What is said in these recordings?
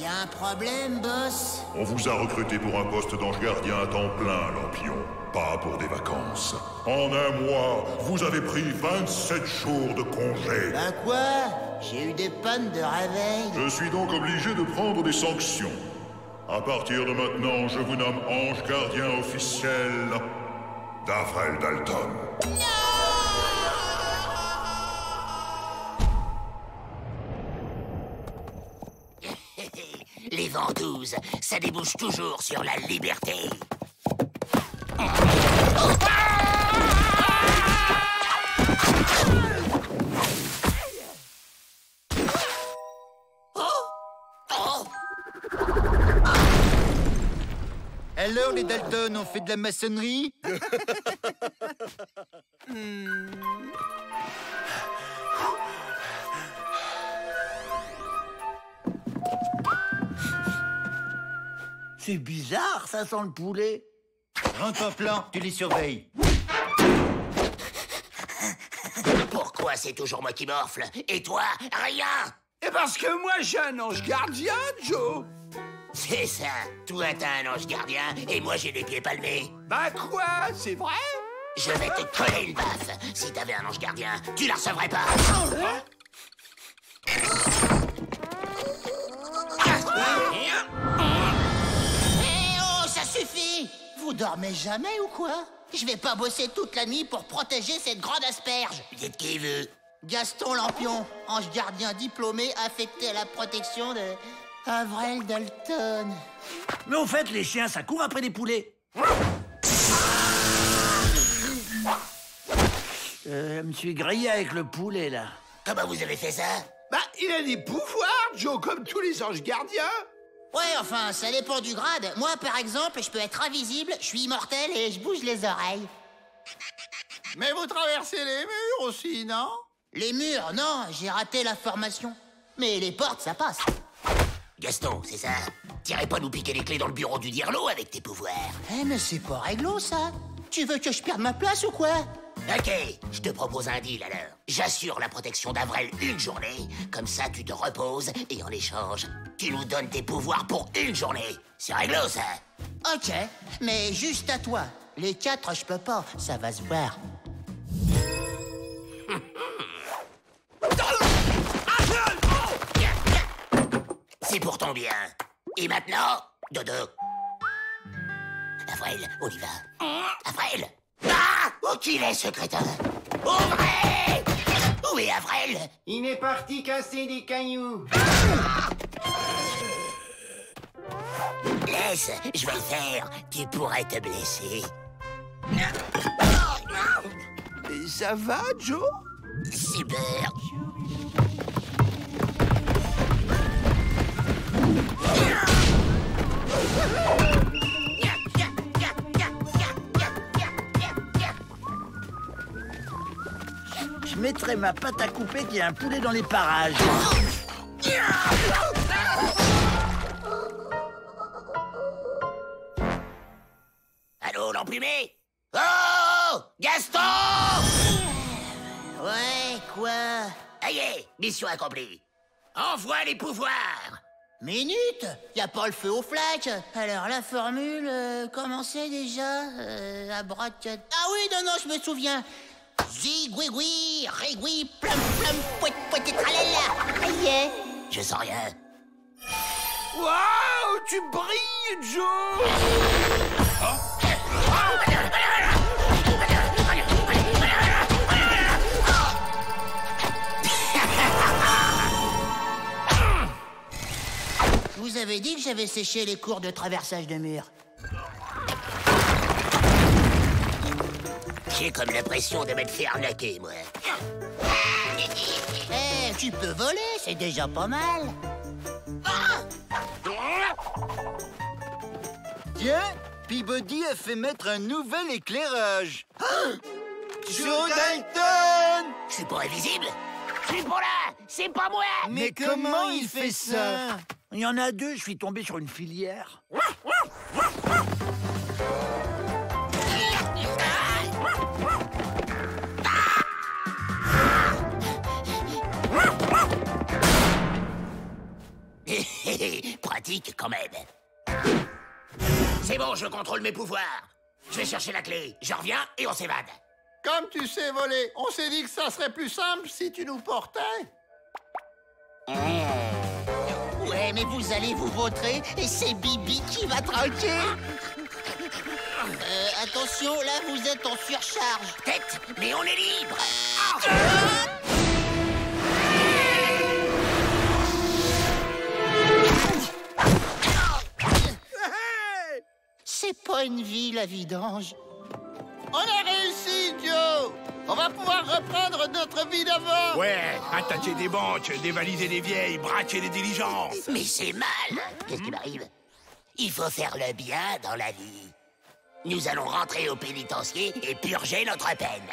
Y a un problème, boss? On vous a recruté pour un poste d'ange gardien à temps plein, Lampion. Pas pour des vacances. En un mois, vous avez pris 27 jours de congé. Ben quoi? J'ai eu des pannes de réveil. Je suis donc obligé de prendre des sanctions. À partir de maintenant, je vous nomme ange gardien officiel d'Avrel Dalton. Les ventouses, ça débouche toujours sur la liberté. Alors, les Dalton, on fait de la maçonnerie? C'est bizarre, ça sent le poulet. Rentre en plan, tu les surveilles. Pourquoi c'est toujours moi qui morfle? Et toi, rien? Et parce que moi, j'ai un ange gardien, Joe. C'est ça. Toi, t'as un ange gardien et moi, j'ai les pieds palmés. Bah quoi? C'est vrai? Je vais te coller une baffe. Si t'avais un ange gardien, tu la recevrais pas. Oh, ça suffit! Vous dormez jamais ou quoi? Je vais pas bosser toute la nuit pour protéger cette grande asperge. Dites qui veut. Gaston Lampion, ange gardien diplômé affecté à la protection de Avrel Dalton. Mais au fait, les chiens, ça court après les poulets. Je me suis grillé avec le poulet, là. Comment vous avez fait ça? Bah, il a des pouvoirs, Joe, comme tous les anges gardiens. Ouais, enfin, ça dépend du grade. Moi, par exemple, je peux être invisible, je suis immortel et je bouge les oreilles. Mais vous traversez les murs aussi, non? Les murs, non, j'ai raté la formation. Mais les portes, ça passe. Gaston, c'est ça? T'irais pas nous piquer les clés dans le bureau du Dirlo avec tes pouvoirs? Eh, mais c'est pas réglo, ça. Tu veux que je perde ma place ou quoi? Ok, je te propose un deal alors. J'assure la protection d'Avrel une journée, comme ça tu te reposes et en échange, tu nous donnes tes pouvoirs pour une journée. C'est réglo ça? Ok, mais juste à toi. Les 4, je peux pas, ça va se voir. C'est pour ton bien. Et maintenant, dodo. Avrel, on y va. Avrel! Ah! Où qu'il est, ce crétin? Ouvrez! Où est Avrel? Il est parti casser des cailloux. Laisse, je vais le faire. Tu pourrais te blesser. Et ça va, Joe? Super. Je mettrai ma pâte à couper qu'il y a un poulet dans les parages. Allô, l'emplumé? Oh! Gaston! Ouais, quoi? Aïe, mission accomplie. Envoie les pouvoirs. Minute? Y a pas le feu aux flaques. Alors la formule, comment c'est déjà? Abracad... Ah oui, non, je me souviens. Zigouigoui, rigoui, plum, plum, pouet, pouet, tralala. Aïe. Je sens rien. Waouh, tu brilles, Joe! Vous avez dit que j'avais séché les cours de traversage de mur. J'ai comme l'impression de m'être fait arnaquer, moi. Eh, tu peux voler, c'est déjà pas mal. Tiens, Peabody a fait mettre un nouvel éclairage. Joe Dalton! Je suis pas invisible. Je suis pas là. C'est pas moi. Mais comment il fait ça? Il y en a deux, je suis tombé sur une filière. Pratique quand même. C'est bon, je contrôle mes pouvoirs. Je vais chercher la clé, je reviens et on s'évade. Comme tu sais voler, on s'est dit que ça serait plus simple si tu nous portais. Ouais, mais vous allez vous vautrer et c'est Bibi qui va tranquille. Attention, là, vous êtes en surcharge. Tête, mais on est libre. C'est pas une vie, la vidange. On a réussi, Joe. On va pouvoir reprendre notre vie d'avant. Ouais, attaquer des banques, dévaliser des vieilles, braquer des diligences. Mais c'est mal. Qu'est-ce qui m'arrive? Il faut faire le bien dans la vie. Nous allons rentrer au pénitencier et purger notre peine.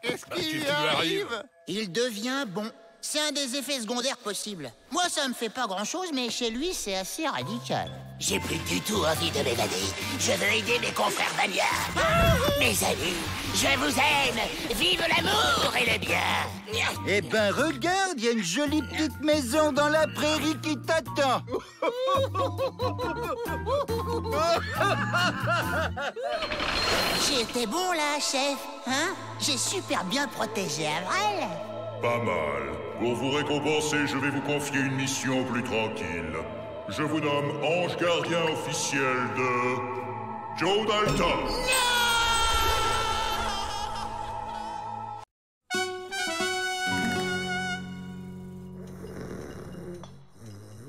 Qu'est-ce qui qui lui lui arrive? arrive? Il devient bon. C'est un des effets secondaires possibles. Moi, ça me fait pas grand-chose, mais chez lui, c'est assez radical. J'ai plus du tout envie de m'évader. Je veux aider mes confrères Vania. Mes amis, je vous aime. Vive l'amour et le bien. Eh ben, regarde, il y a une jolie petite maison dans la prairie qui t'attend. J'ai été bon, là, chef. Hein? J'ai super bien protégé Avril. Pas mal. Pour vous récompenser, je vais vous confier une mission plus tranquille. Je vous nomme ange gardien officiel de... Joe Dalton.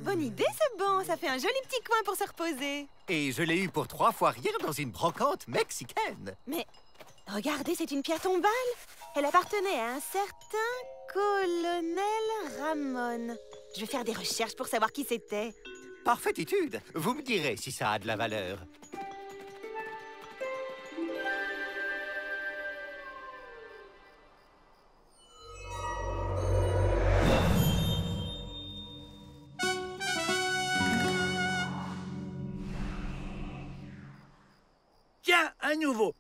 Bonne idée, ce banc. Ça fait un joli petit coin pour se reposer. Et je l'ai eu pour 3 fois rien dans une brocante mexicaine. Mais regardez, c'est une pierre tombale. Elle appartenait à un certain colonel Ramon. Je vais faire des recherches pour savoir qui c'était. Parfaite étude. Vous me direz si ça a de la valeur. Tiens, un nouveau.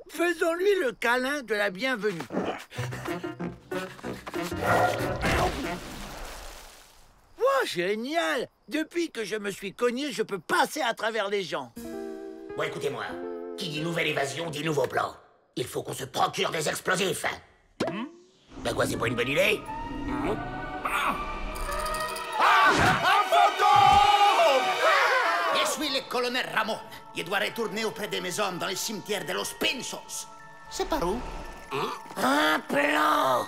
Faisons-lui le câlin de la bienvenue. Oh, génial! Depuis que je me suis cogné, je peux passer à travers les gens. Bon, écoutez-moi. Qui dit nouvelle évasion dit nouveau plan. Il faut qu'on se procure des explosifs. Ben quoi, c'est pas une bonne idée? Je suis le colonel Ramon. Je dois retourner auprès de mes hommes dans le cimetière de Los Pinchos. C'est par où? Un plan!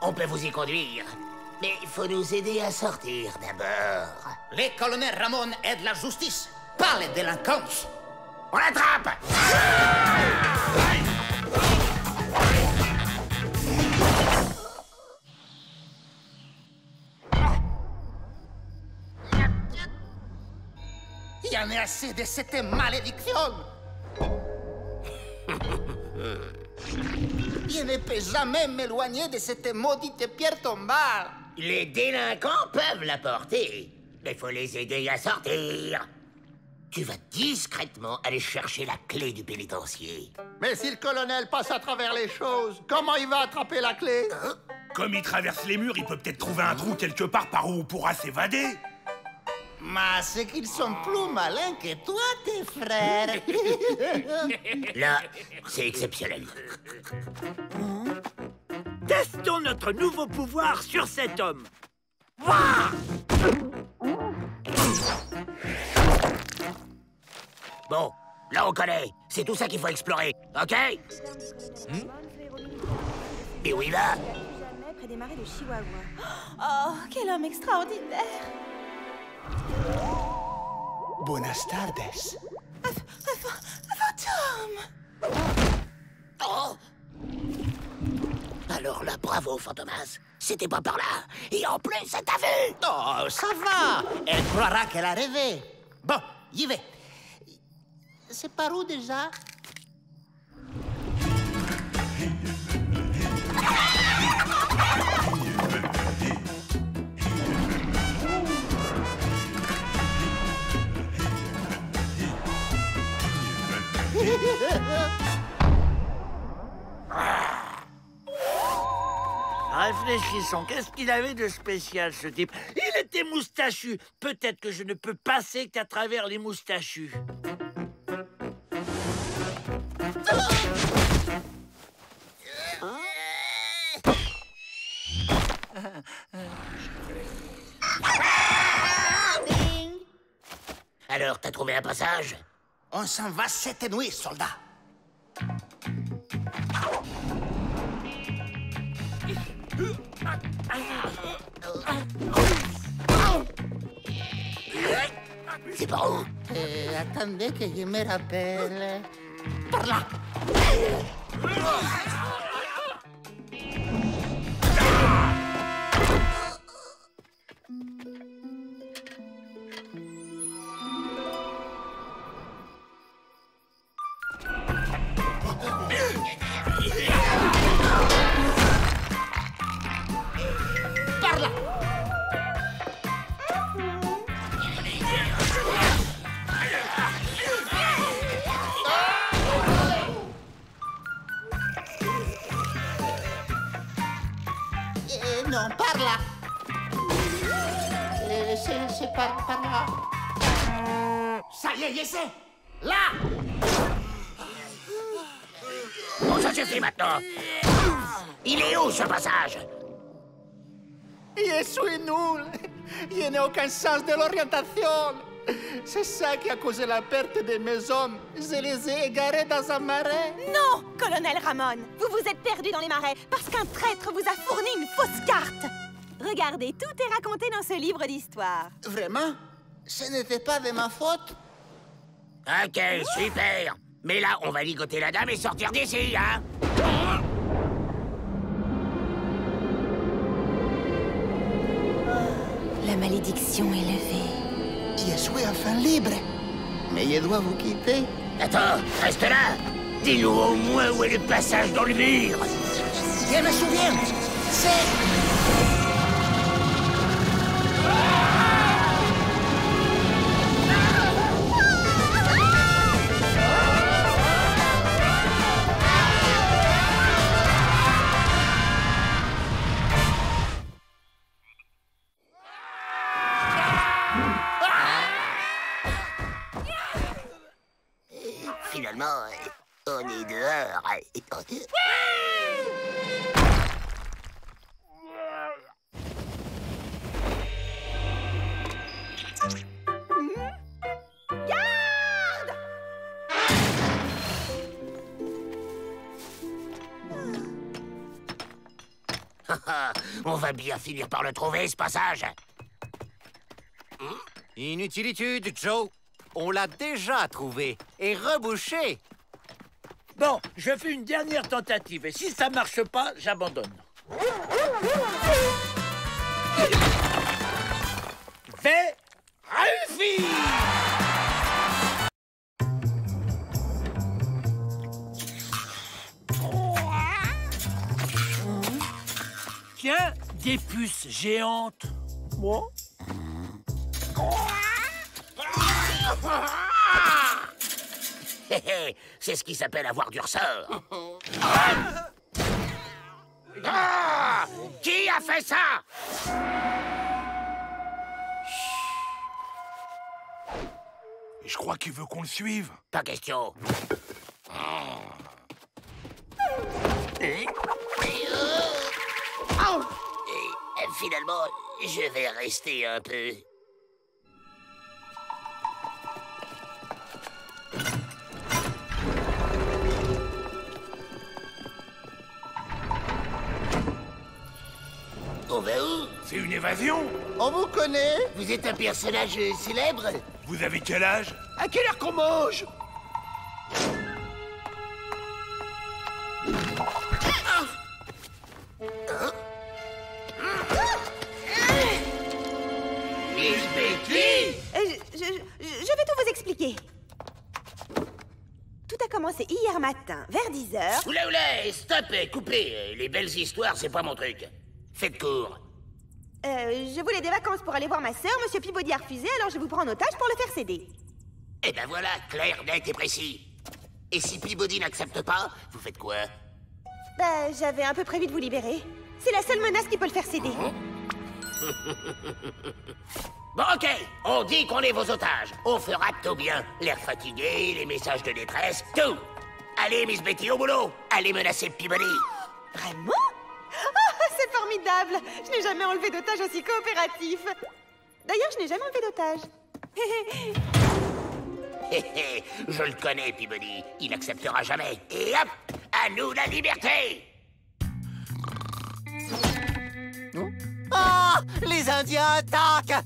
On peut vous y conduire. Mais il faut nous aider à sortir d'abord. Le colonel Ramon aide la justice, pas les délinquants. On l'attrape! Il y en a assez de cette malédiction. Je ne peux jamais m'éloigner de cette maudite pierre tombale. Les délinquants peuvent la porter, mais il faut les aider à sortir. Tu vas discrètement aller chercher la clé du pénitencier. Mais si le colonel passe à travers les choses, comment il va attraper la clé? Comme il traverse les murs, il peut peut-être trouver un trou quelque part par où on pourra s'évader. Mais c'est qu'ils sont plus malins que toi, tes frères. Là, c'est exceptionnel. Testons notre nouveau pouvoir sur cet homme. Bon, là on connaît. C'est tout ça qu'il faut explorer, ok? Et où il va? Jamais près des marais de Chihuahua. Oh, quel homme extraordinaire! Buenas tardes. Fantôme! Oh! Alors là, bravo, Fantomas. C'était pas par là. Et en plus, ça t'a vu! Oh, ça va. Elle croira qu'elle a rêvé. Bon, j'y vais. C'est par où déjà? réfléchissons. Qu'est-ce qu'il avait de spécial, ce type? Il était moustachu. Peut-être que je ne peux passer qu'à travers les moustachus. Alors, t'as trouvé un passage? On s'en va cette nuit, soldat. C'est par où? Attendez que je me rappelle. Par là. Par là. Non, par là. C'est par là. Ça y est, y essaie. Là. Bon, ça suffit maintenant. Il est où, ce passage? Je suis nul. Je n'ai aucun sens de l'orientation. C'est ça qui a causé la perte de mes hommes. Je les ai égarés dans un marais. Non, colonel Ramon, vous vous êtes perdu dans les marais parce qu'un traître vous a fourni une fausse carte. Regardez, tout est raconté dans ce livre d'histoire. Vraiment? Ce n'était pas de ma faute? Ok, super. Mais là, on va ligoter la dame et sortir d'ici, hein? La malédiction est levée. Je suis enfin libre. Mais je dois vous quitter. Attends, reste là. Dis-nous au moins où est le passage dans le mur. Je me souviens. C'est... Finalement, on est dehors. On va bien finir par le trouver, ce passage. Inutilitude, Joe. On l'a déjà trouvé et rebouché. Bon, je fais une dernière tentative. Et si ça marche pas, j'abandonne. Réussi! Tiens, des puces géantes. Moi? C'est ce qui s'appelle avoir du ressort. Qui a fait ça? Je crois qu'il veut qu'on le suive. Pas question. Et finalement, je vais rester un peu. On va où? C'est une évasion. On vous connaît? Vous êtes un personnage célèbre? Vous avez quel âge? À quelle heure qu'on mange? Miss Betty! Je vais tout vous expliquer. Tout a commencé hier matin, vers 10h. Oula, stop, coupez. Les belles histoires, c'est pas mon truc. Faites court. Je voulais des vacances pour aller voir ma sœur. Monsieur Peabody a refusé, alors je vous prends en otage pour le faire céder. Eh ben voilà, clair, net et précis. Et si Peabody n'accepte pas, vous faites quoi? J'avais un peu prévu de vous libérer. C'est la seule menace qui peut le faire céder. Bon, ok, on dit qu'on est vos otages. On fera tout bien. L'air fatigué, les messages de détresse, tout. Allez, Miss Betty, au boulot. Allez menacer Peabody. Vraiment? Oh, c'est formidable! Je n'ai jamais enlevé d'otage aussi coopératif. D'ailleurs, je n'ai jamais enlevé d'otage. Je le connais, Peabody. Il n'acceptera jamais. Et hop, à nous la liberté! Ah! Les Indiens attaquent!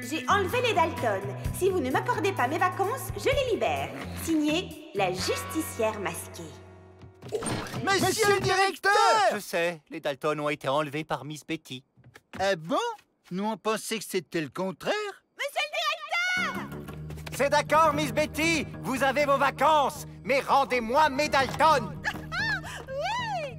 J'ai enlevé les Dalton. Si vous ne m'accordez pas mes vacances, je les libère. Signé, la justicière masquée. Monsieur le directeur! Je sais, les Dalton ont été enlevés par Miss Betty. Ah bon? Nous, on pensait que c'était le contraire. Monsieur le directeur! C'est d'accord, Miss Betty, vous avez vos vacances, mais rendez-moi mes Dalton. Oui!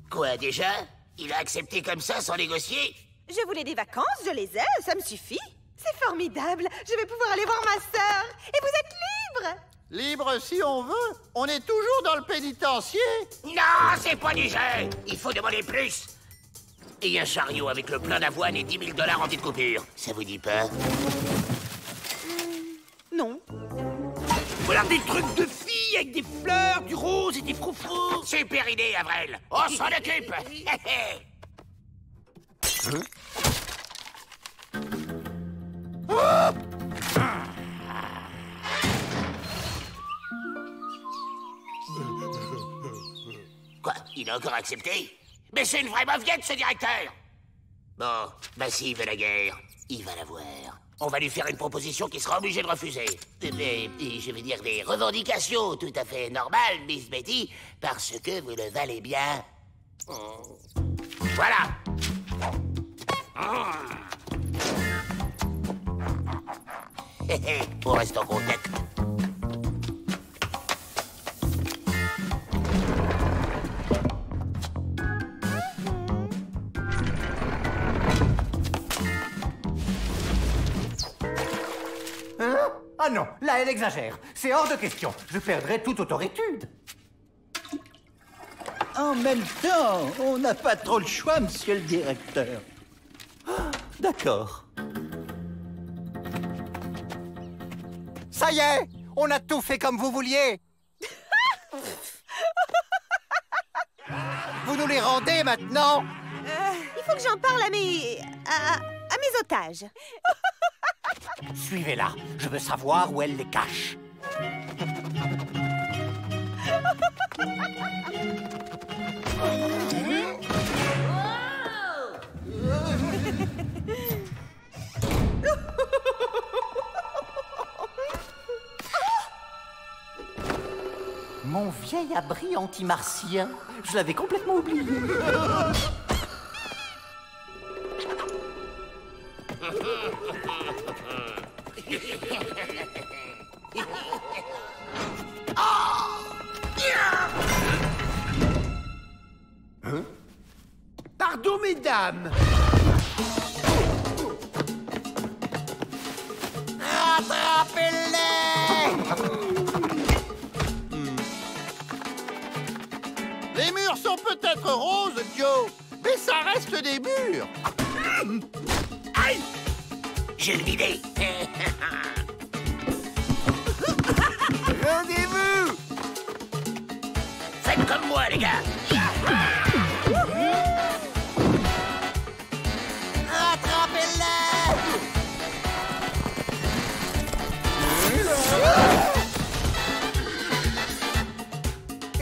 Quoi, déjà? Il a accepté comme ça, sans négocier? Je voulais des vacances, je les ai, ça me suffit. C'est formidable, je vais pouvoir aller voir ma sœur. Et vous êtes libre! Libre si on veut. On est toujours dans le pénitencier. Non, c'est pas du jeu. Il faut demander plus. Et un chariot avec le plein d'avoine et 10 000 $ en petite coupure. Ça vous dit pas? Non. Voilà des trucs de filles avec des fleurs, du rose et des froufrous. Super idée, Avril. On s'en occupe. Quoi? Il a encore accepté? Mais c'est une vraie mauviette, ce directeur! Bon, bah s'il veut la guerre, il va la voir. On va lui faire une proposition qu'il sera obligé de refuser. Je vais dire des revendications tout à fait normales, Miss Betty, parce que vous le valez bien. Voilà! On reste en contact. Ah non, là elle exagère. C'est hors de question. Je perdrai toute autoritude. En même temps, on n'a pas trop le choix, monsieur le directeur. D'accord. Ça y est, on a tout fait comme vous vouliez. Vous nous les rendez maintenant? Il faut que j'en parle à mes otages. Suivez-la. Je veux savoir où elle les cache. Mon vieil abri anti-martien. Je l'avais complètement oublié. Pardon, mesdames. Rattrapez-les! Les murs sont peut-être roses, Joe, mais ça reste des murs. Aïe! J'ai une idée. Rendez-vous! Faites comme moi, les gars. Rattrapez-les!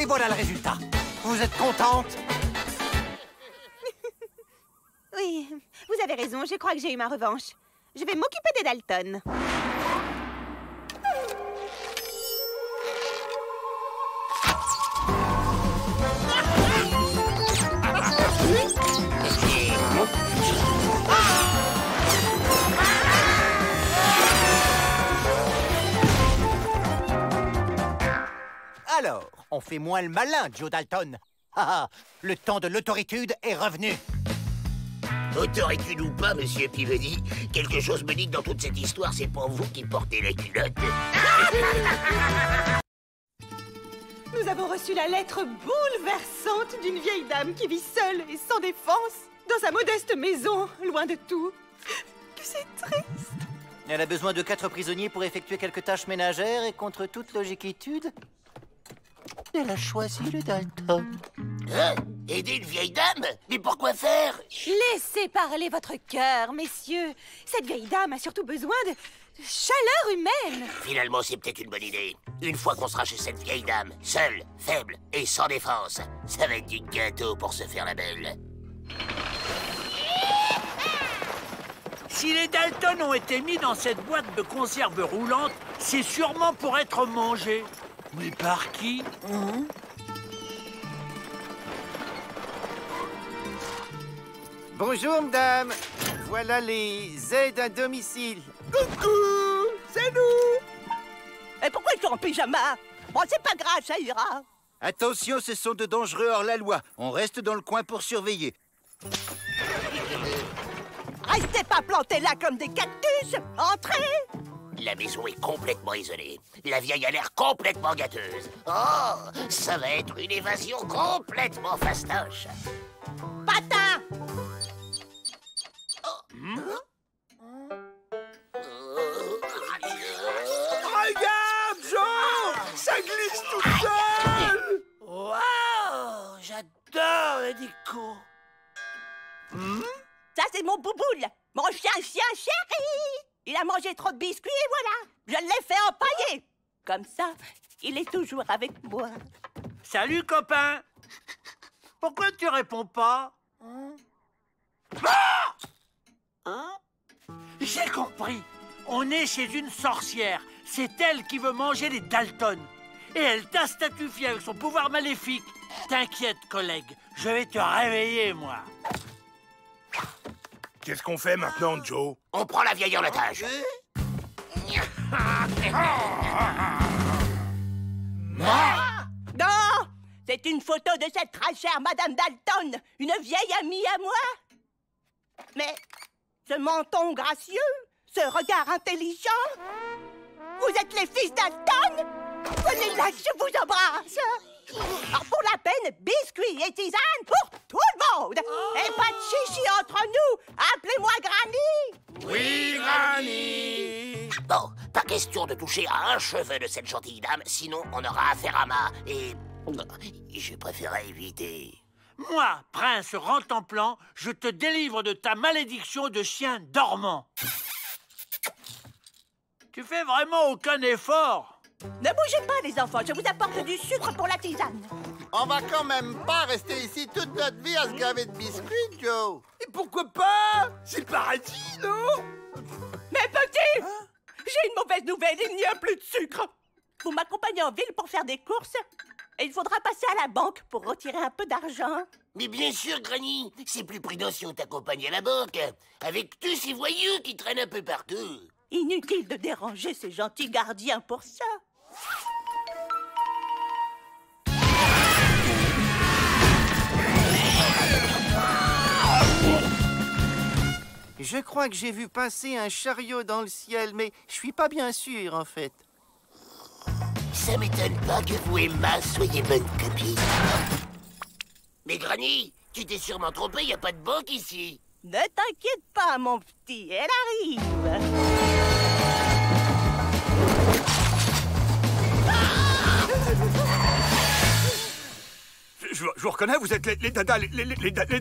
Et voilà le résultat. Vous êtes contente? Oui, vous avez raison, je crois que j'ai eu ma revanche. Je vais m'occuper des Dalton. Alors, on fait moins le malin, Joe Dalton. Ah, le temps de l'autoritude est revenu. Autoritude ou pas, monsieur Peabody, quelque chose me dit que dans toute cette histoire, c'est pas vous qui portez la culotte. Nous avons reçu la lettre bouleversante d'une vieille dame qui vit seule et sans défense dans sa modeste maison, loin de tout. Que c'est triste. Elle a besoin de 4 prisonniers pour effectuer quelques tâches ménagères et contre toute logiquitude, elle a choisi le Dalton. Hein? Aider une vieille dame? Mais pourquoi faire? Laissez parler votre cœur, messieurs. Cette vieille dame a surtout besoin de chaleur humaine. Finalement, c'est peut-être une bonne idée. Une fois qu'on sera chez cette vieille dame, seule, faible et sans défense, ça va être du gâteau pour se faire la belle. Si les Dalton ont été mis dans cette boîte de conserve roulante, c'est sûrement pour être mangés. Mais par qui? Bonjour, madame. Voilà les aides à domicile. Coucou, c'est nous. Et pourquoi ils sont en pyjama? Bon, c'est pas grave, ça ira. Attention, ce sont de dangereux hors-la-loi. On reste dans le coin pour surveiller. Restez pas plantés là comme des cactus. Entrez. La maison est complètement isolée. La vieille a l'air complètement gâteuse. Oh, ça va être une évasion complètement fastoche. Patin. Regarde, Joe! Ça glisse tout seul! Waouh! J'adore les décos. Ça, c'est mon bouboule, mon chien chéri. Il a mangé trop de biscuits et voilà, je l'ai fait empailler. Comme ça, il est toujours avec moi. Salut, copain. Pourquoi tu réponds pas? J'ai compris. On est chez une sorcière. C'est elle qui veut manger les Dalton. Et elle t'a statué avec son pouvoir maléfique. T'inquiète, collègue. Je vais te réveiller, moi. Qu'est-ce qu'on fait maintenant, Joe? On prend la vieille en otage. Non, c'est une photo de cette très chère Madame Dalton, une vieille amie à moi. Mais ce menton gracieux, ce regard intelligent, vous êtes les fils Dalton? Venez là, je vous embrasse. Alors pour la peine, biscuits et tisane pour tout le monde. Et pas de chichi entre nous. Appelez-moi Granny. Oui, Granny. Bon, pas question de toucher à un cheveu de cette gentille dame, sinon on aura affaire à ma... Et je préférerais éviter. Moi, prince Rantanplan, je te délivre de ta malédiction de chien dormant. Tu fais vraiment aucun effort. Ne bougez pas, les enfants. Je vous apporte du sucre pour la tisane. On va quand même pas rester ici toute notre vie à se gaver de biscuits, Joe. Et pourquoi pas? C'est le paradis, non? Mais petit, j'ai une mauvaise nouvelle. Il n'y a plus de sucre. Vous m'accompagnez en ville pour faire des courses et il faudra passer à la banque pour retirer un peu d'argent. Mais bien sûr, Granny, c'est plus prudent si on t'accompagne à la banque, avec tous ces voyous qui traînent un peu partout. Inutile de déranger ces gentils gardiens pour ça. Je crois que j'ai vu passer un chariot dans le ciel, mais je suis pas bien sûr, en fait. Ça m'étonne pas que vous et Ma soyez bonnes copines. Mais Granny, tu t'es sûrement trompé, y a pas de banque ici. Ne t'inquiète pas, mon petit, elle arrive. Je vous reconnais, vous êtes les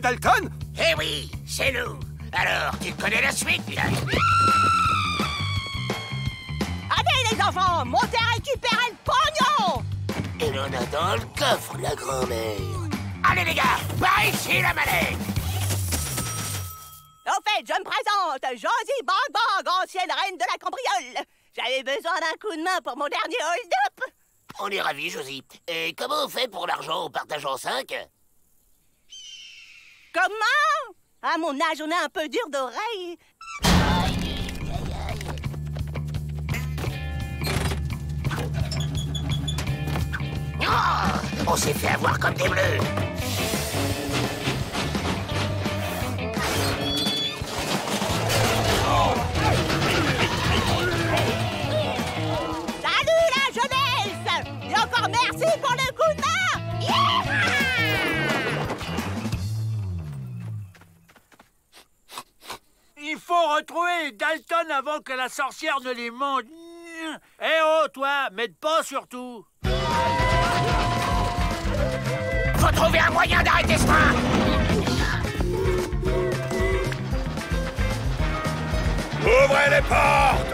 Dalton? Eh oui, c'est nous. Alors, tu connais la suite? Allez, les enfants, montez à récupérer le pognon! Elle en a dans le coffre, la grand-mère. Allez, les gars, par ici, la mallette! Au fait, je me présente, Josie Bang, ancienne reine de la cambriole. J'avais besoin d'un coup de main pour mon dernier hold-up. On est ravis, Josie. Et comment on fait pour l'argent en partageant 5? Comment? À mon âge, on est un peu dur d'oreille. Oh, on s'est fait avoir comme des bleus. Salut la jeunesse! Et encore merci pour le coup de faut retrouver les Dalton avant que la sorcière ne les mange. Eh oh, toi, m'aide pas surtout. Faut trouver un moyen d'arrêter ce train. Ouvrez les portes!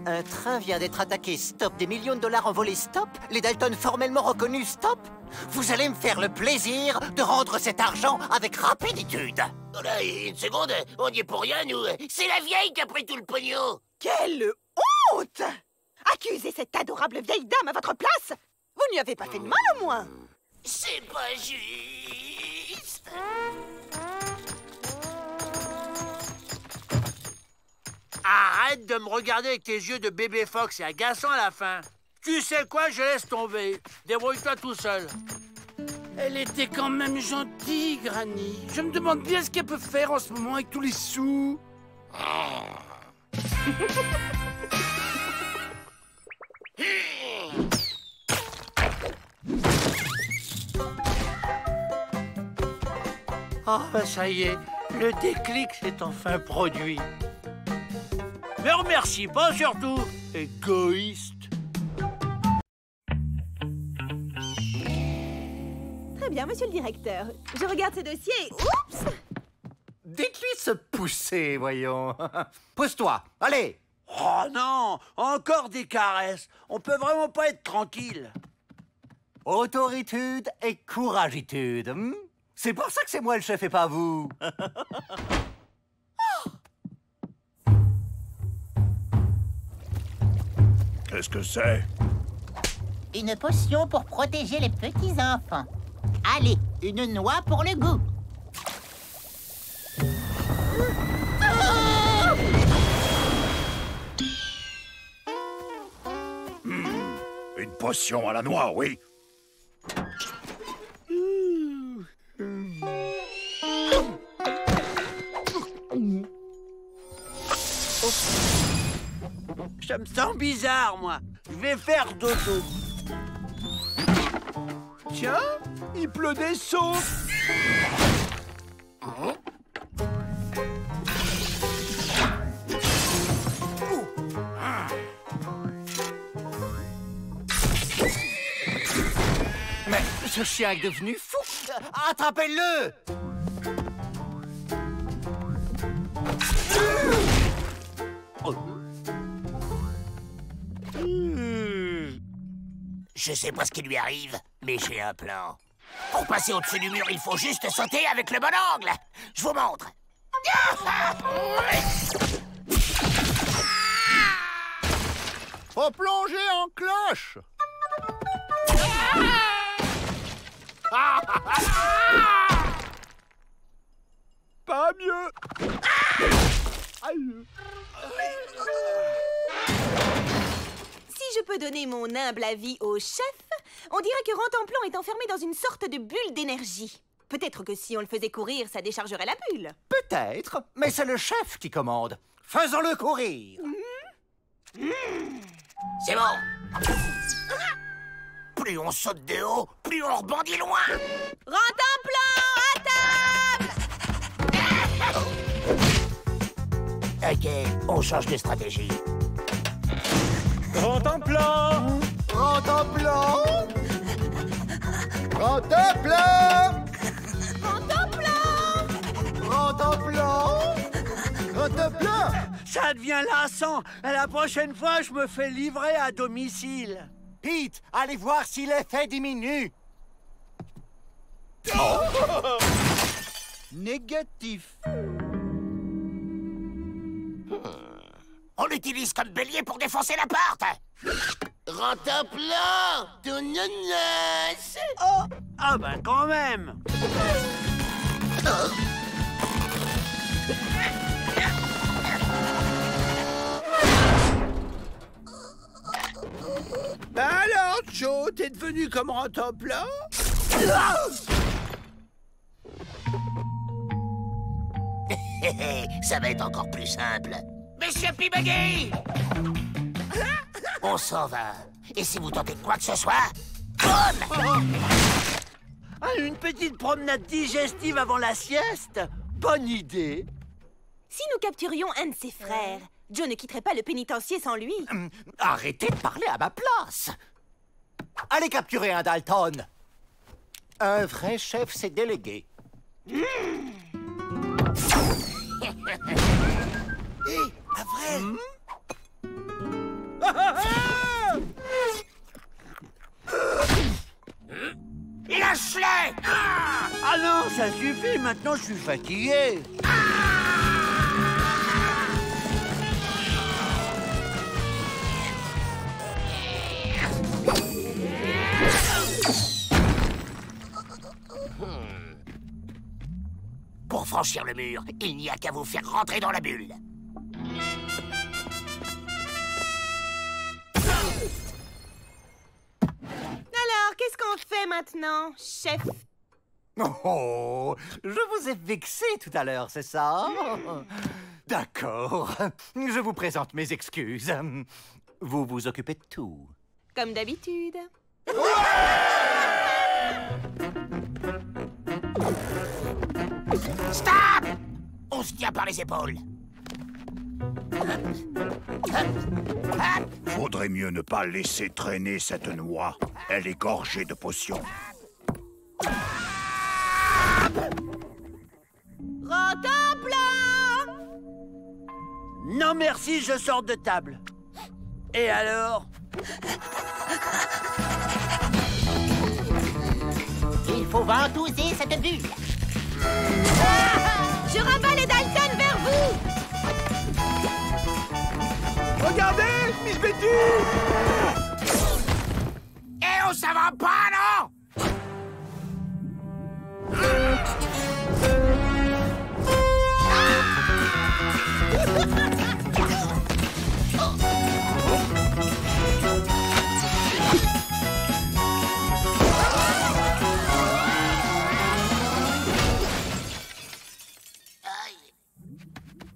Un train vient d'être attaqué. Stop. Des millions de dollars envolés. Stop. Les Dalton formellement reconnus. Stop. Vous allez me faire le plaisir de rendre cet argent avec rapiditude. Oh là, une seconde, on n'y est pour rien, nous. C'est la vieille qui a pris tout le pognon. Quelle honte! Accusez cette adorable vieille dame à votre place! Vous n'y avez pas fait de mal, au moins! C'est pas juste. Arrête de me regarder avec tes yeux de bébé phoque, c'est agaçant à la fin. Tu sais quoi, je laisse tomber. Débrouille-toi tout seul. Elle était quand même gentille, Granny. Je me demande bien ce qu'elle peut faire en ce moment avec tous les sous. Ah, ça y est, le déclic s'est enfin produit. Me remercie pas surtout, égoïste. Très bien, monsieur le directeur. Je regarde ce dossier et... Oups! Dites-lui de se pousser, voyons. Pousse-toi. Allez. Oh non, encore des caresses. On peut vraiment pas être tranquille. Autoritude et couragitude. C'est pour ça que c'est moi le chef et pas vous. Qu'est-ce que c'est? Une potion pour protéger les petits-enfants. Allez, une noix pour le goût. Une potion à la noix, oui. Je me sens bizarre, moi. Je vais faire dodo. Tiens, il pleut des seaux. Mais ce chien est devenu fou. Attrapez-le. Je sais pas ce qui lui arrive, mais j'ai un plan. Pour passer au-dessus du mur, il faut juste sauter avec le bon angle. Je vous montre. Faut plonger en cloche. Pas mieux. Si je peux donner mon humble avis au chef, on dirait que Rantanplan est enfermé dans une sorte de bulle d'énergie. Peut-être que si on le faisait courir, ça déchargerait la bulle. Peut-être, mais c'est le chef qui commande. Faisons-le courir. C'est bon. Plus on saute de haut, plus on rebondit loin. Rantanplan, à table! Ok, on change de stratégie. Rantanplan. Rantanplan. Rantanplan. Rantanplan. Rantanplan. Ça devient lassant. La prochaine fois, je me fais livrer à domicile. Pete, allez voir si l'effet diminue. Négatif. On l'utilise comme bélier pour défoncer la porte. Rantanplan, ton nonos. Oh, ah ben quand même. Ben alors, Joe, t'es devenu comme Rantanplan? Ça va être encore plus simple. Monsieur Pibagay! On s'en va. Et si vous tentez quoi que ce soit, boum! Une petite promenade digestive avant la sieste? Bonne idée. Si nous capturions un de ses frères, Joe ne quitterait pas le pénitencier sans lui. Arrêtez de parler à ma place. Allez capturer un Dalton. Un vrai chef s'est délégué. Avril! Lâche-les! Ah non, ça suffit, maintenant je suis fatigué. Pour franchir le mur, il n'y a qu'à vous faire rentrer dans la bulle. Alors, qu'est-ce qu'on fait maintenant, chef? Oh, je vous ai vexé tout à l'heure, c'est ça? D'accord. Je vous présente mes excuses. Vous vous occupez de tout. Comme d'habitude. Stop! On se tient par les épaules. Vaudrait mieux ne pas laisser traîner cette noix. Elle est gorgée de potions. Rotin-plat! Non merci, je sors de table. Et alors? Il faut ventouser cette bulle. Je rabats les Dalton vers vous! Regardez, Miss Betty! Eh oh, ça va pas, non?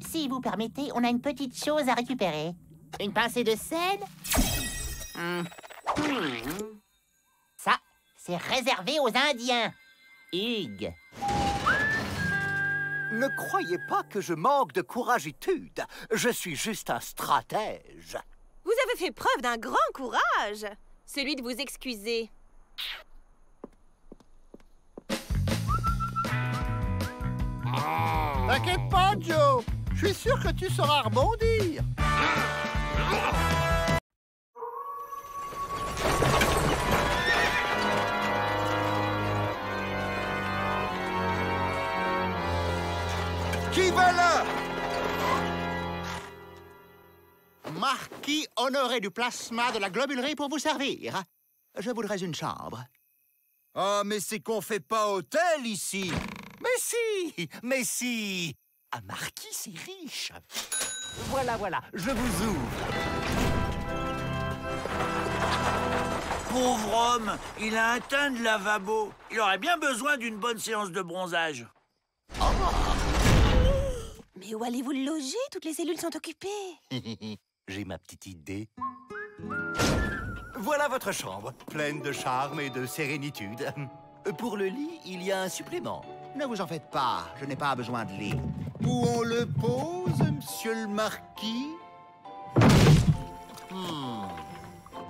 Si vous permettez, on a une petite chose à récupérer. Une pincée de sel. Ça, c'est réservé aux Indiens. Hugues. Ne croyez pas que je manque de couragitude. Je suis juste un stratège. Vous avez fait preuve d'un grand courage. Celui de vous excuser. T'inquiète pas, Joe. Je suis sûr que tu sauras rebondir. Qui va là? Marquis Honoré du plasma de la globulerie pour vous servir. Je voudrais une chambre. Ah, mais c'est qu'on fait pas hôtel ici. Mais si. Un marquis, c'est riche. Voilà, je vous ouvre. Pauvre homme, il a un teint de lavabo. Il aurait bien besoin d'une bonne séance de bronzage. Mais où allez-vous le loger? Toutes les cellules sont occupées. J'ai ma petite idée. Voilà votre chambre, pleine de charme et de sérénitude. Pour le lit, il y a un supplément. Ne vous en faites pas, je n'ai pas besoin de lit. Où on le pose, monsieur le marquis?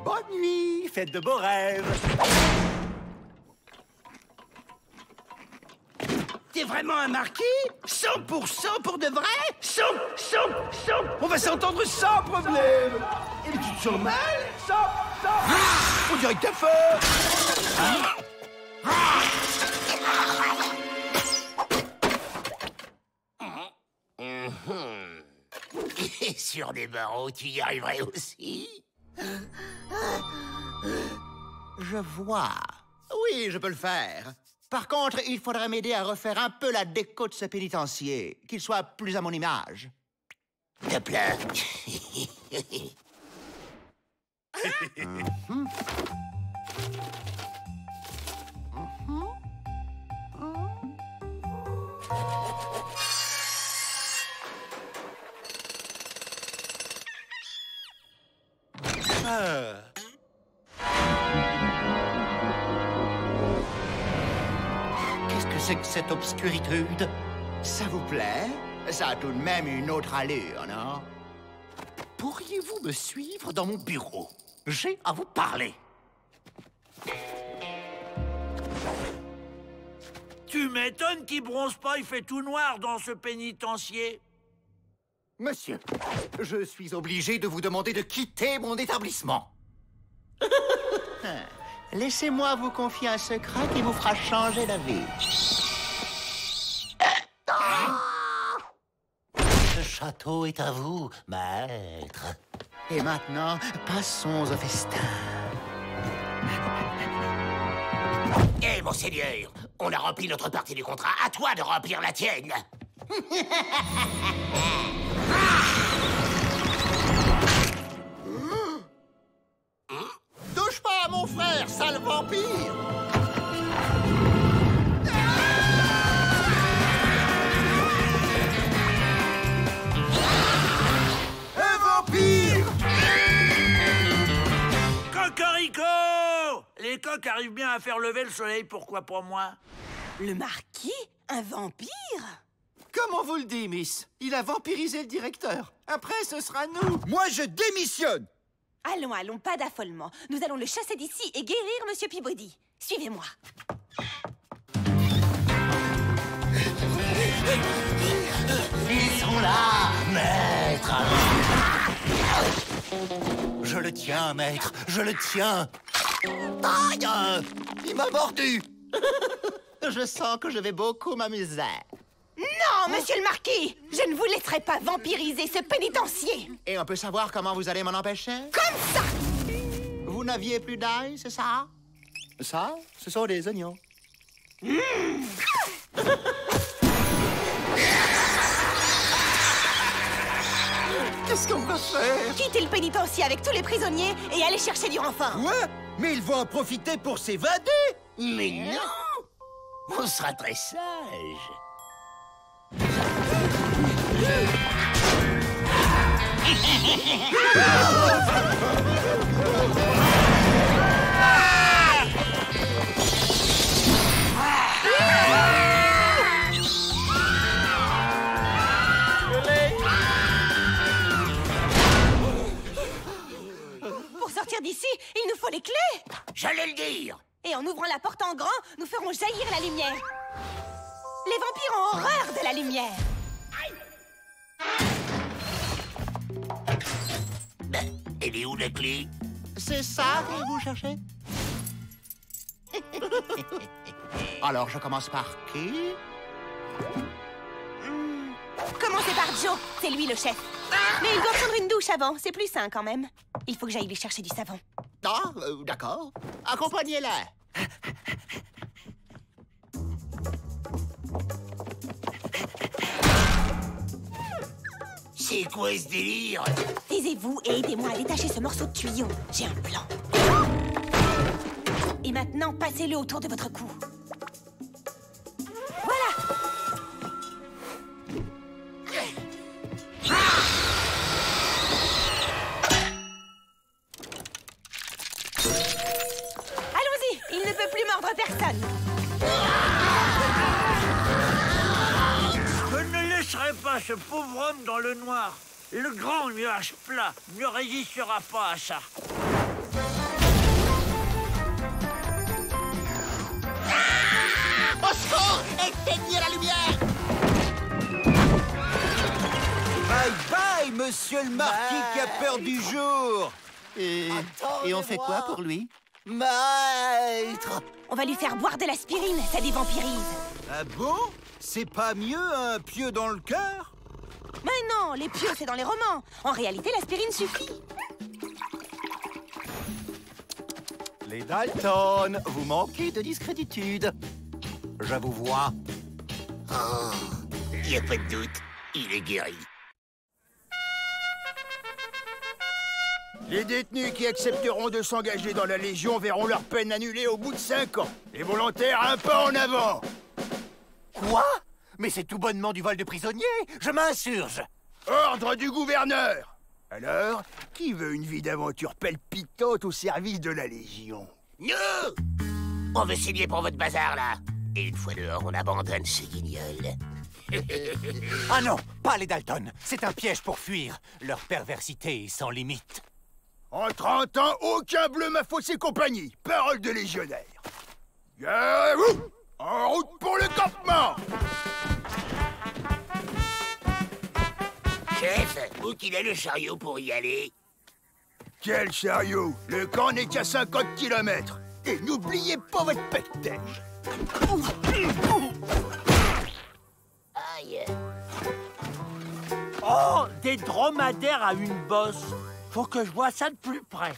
Bonne nuit, faites de beaux rêves. T'es vraiment un marquis? 100% pour de vrai? 100! On va s'entendre sans problème! Et tu te sens mal? 100! On dirait que t'as faim! Et sur des barreaux, tu y arriverais aussi? Je vois. Oui, je peux le faire. Par contre, il faudrait m'aider à refaire un peu la déco de ce pénitencier, qu'il soit plus à mon image. De plein. Qu'est-ce que c'est que cette obscuritude? Ça vous plaît? Ça a tout de même une autre allure, non? Pourriez-vous me suivre dans mon bureau? J'ai à vous parler. Tu m'étonnes qu'il bronze pas, il fait tout noir dans ce pénitencier. Monsieur, je suis obligé de vous demander de quitter mon établissement. Laissez-moi vous confier un secret qui vous fera changer d'avis. Ce château est à vous, maître. Et maintenant, passons au festin. Eh, mon seigneur, on a rempli notre partie du contrat. À toi de remplir la tienne. Touche pas à mon frère, sale vampire! Un vampire! Cocorico! Les coqs arrivent bien à faire lever le soleil, pourquoi pas moi? Le marquis? Un vampire? Comment vous le dit, Miss? Il a vampirisé le directeur. Après, ce sera nous. Moi, je démissionne. Allons, allons, pas d'affolement. Nous allons le chasser d'ici et guérir Monsieur Peabody. Suivez-moi. Ils sont là, maître. Je le tiens, maître, je le tiens. Aïe! Il m'a mordu. Je sens que je vais beaucoup m'amuser. Non, monsieur le marquis! Je ne vous laisserai pas vampiriser ce pénitencier! Et on peut savoir comment vous allez m'en empêcher? Comme ça! Vous n'aviez plus d'ail, c'est ça? Ça, ce sont des oignons. Qu'est-ce qu'on va faire? Quittez le pénitencier avec tous les prisonniers et allez chercher du renfort! Ouais, mais ils vont en profiter pour s'évader! Mais non! On sera très sage. Pour sortir d'ici, il nous faut les clés! J'allais le dire! Et en ouvrant la porte en grand, nous ferons jaillir la lumière. Les vampires ont horreur de la lumière. Ben, elle est où la clé? C'est ça que vous cherchez? Alors, je commence par qui? Commencez par Joe, c'est lui le chef. Mais il doit prendre une douche avant, c'est plus sain quand même. Il faut que j'aille lui chercher du savon. Ah, d'accord. Accompagnez-la. C'est quoi ce délire? Taisez-vous et aidez-moi à détacher ce morceau de tuyau. J'ai un plan. Et maintenant, passez-le autour de votre cou. Voilà! Allons-y! Il ne peut plus mordre personne. Je ne laisserai pas ce pauvre homme dans le noir. Le grand nuage plat ne résistera pas à ça. Au secours! Éteignez la lumière! Bye bye, monsieur le marquis qui a peur du jour. Et on fait quoi pour lui? Maître! On va lui faire boire de l'aspirine, ça dévampirise. Ah bon? C'est pas mieux un pieu dans le cœur? Mais non, les pieux, c'est dans les romans. En réalité, l'aspirine suffit. Les Dalton, vous manquez de discréditude. Je vous vois. Oh, y a pas de doute, il est guéri. Les détenus qui accepteront de s'engager dans la Légion verront leur peine annulée au bout de 5 ans. Les volontaires, un pas en avant. Quoi? Mais c'est tout bonnement du vol de prisonniers. Je m'insurge. Ordre du gouverneur. Alors, Qui veut une vie d'aventure palpitante au service de la Légion? Nous! On veut signer pour votre bazar, là. Et une fois dehors, on abandonne ce guignol. Ah non, pas les Dalton. C'est un piège pour fuir. Leur perversité est sans limite. En 30 ans, aucun bleu m'a faussé compagnie. Parole de légionnaire. Garez-vous! En route pour le campement! Chef, où qu'il est le chariot pour y aller? Quel chariot? Le camp n'est qu'à 50 km. Et n'oubliez pas votre pectège. Aïe. Oh, des dromadaires à une bosse. Faut que je vois ça de plus près.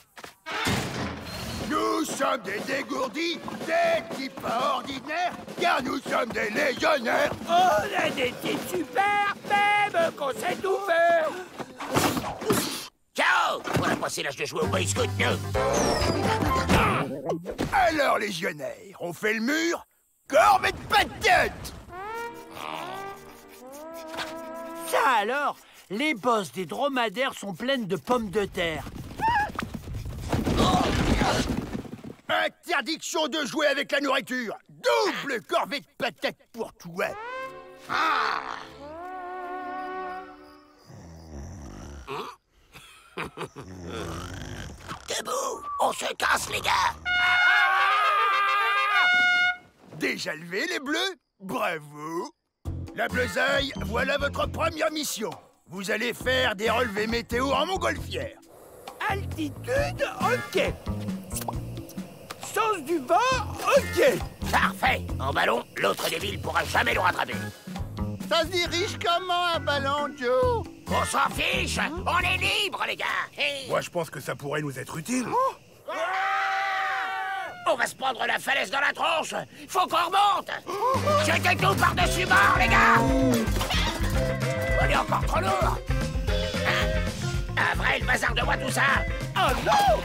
Nous sommes des dégourdis, des types pas ordinaires, car nous sommes des légionnaires. On a des types super, même qu'on sait tout faire. Ciao! On a passé l'âge de jouer au Boy Scout, nous. Alors, légionnaires, on fait le mur? Corbe et de patate! Ça alors, les bosses des dromadaires sont pleines de pommes de terre. Interdiction de jouer avec la nourriture. Double corvée de patates pour toi. Debout! On se casse, les gars! Déjà levé, les bleus? Bravo! La Bleusaille, voilà votre première mission. Vous allez faire des relevés météo en montgolfière. Altitude, ok. Sens du vent, ok. Parfait! En ballon, l'autre débile pourra jamais nous rattraper. Ça se dirige comment, un ballon, Joe? On s'en fiche! On est libre, les gars! Hey. Moi, je pense que ça pourrait nous être utile. On va se prendre la falaise dans la tronche! Faut qu'on remonte! Jetez tout par-dessus bord, les gars! On est encore trop lourd! Hein? Un vrai, le bazar de moi, tout ça! Oh non!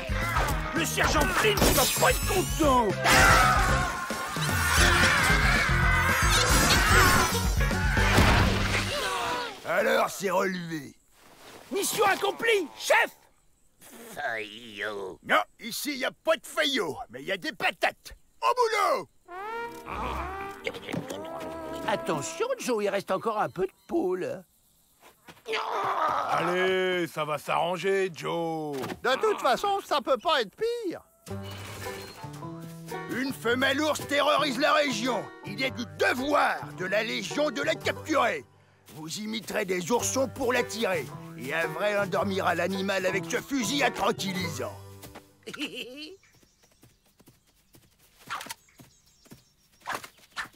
Le sergent Flynn va pas être content! Alors, c'est relevé. Mission accomplie, chef! Faillot! Non, ici, il n'y a pas de faillot, mais il y a des patates. Au boulot! Attention, Joe, il reste encore un peu de poule. Allez, ça va s'arranger, Joe. De toute façon, ça peut pas être pire. Une femelle ours terrorise la région. Il est du devoir de la Légion de la capturer. Vous imiterez des oursons pour l'attirer. Et un vrai endormira l'animal avec ce fusil à tranquillisant.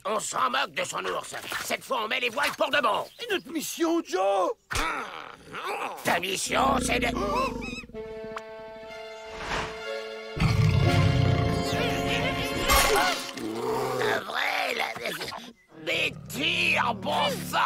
On s'en moque de son ours. Cette fois, on met les voiles pour de bon. Et notre mission, Joe? Ta mission, c'est de... Un vrai, là... Mais tire, bon sang!